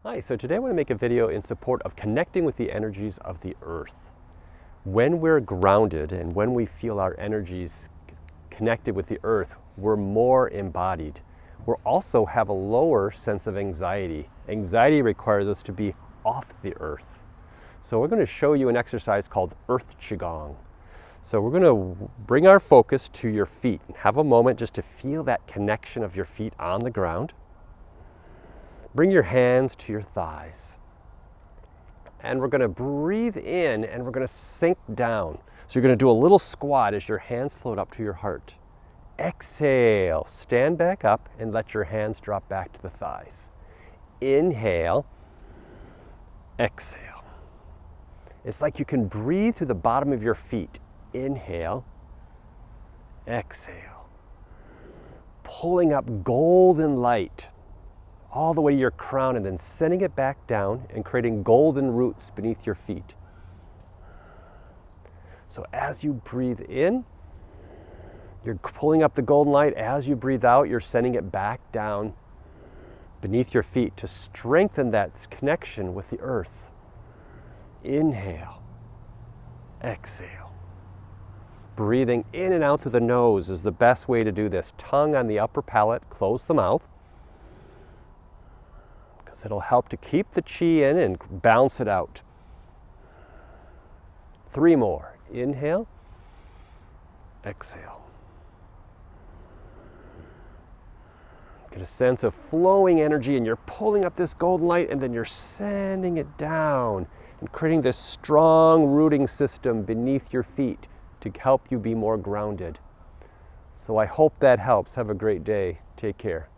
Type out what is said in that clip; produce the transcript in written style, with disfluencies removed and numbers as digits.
Hi, so today I want to make a video in support of connecting with the energies of the earth. When we're grounded and when we feel our energies connected with the earth, we're more embodied. We also have a lower sense of anxiety. Anxiety requires us to be off the earth. So we're going to show you an exercise called Earth Qigong. So we're going to bring our focus to your feet and have a moment just to feel that connection of your feet on the ground. Bring your hands to your thighs. And we're going to breathe in and we're going to sink down. So you're going to do a little squat as your hands float up to your heart. Exhale, stand back up and let your hands drop back to the thighs. Inhale, exhale. It's like you can breathe through the bottom of your feet. Inhale, exhale. Pulling up golden light all the way to your crown and then sending it back down and creating golden roots beneath your feet. So as you breathe in, you're pulling up the golden light. As you breathe out, you're sending it back down beneath your feet to strengthen that connection with the earth. Inhale, exhale. Breathing in and out through the nose is the best way to do this. Tongue on the upper palate, close the mouth. It'll help to keep the chi in and bounce it out. 3 more. Inhale, exhale. Get a sense of flowing energy and you're pulling up this golden light and then you're sending it down and creating this strong rooting system beneath your feet to help you be more grounded. So I hope that helps. Have a great day. Take care.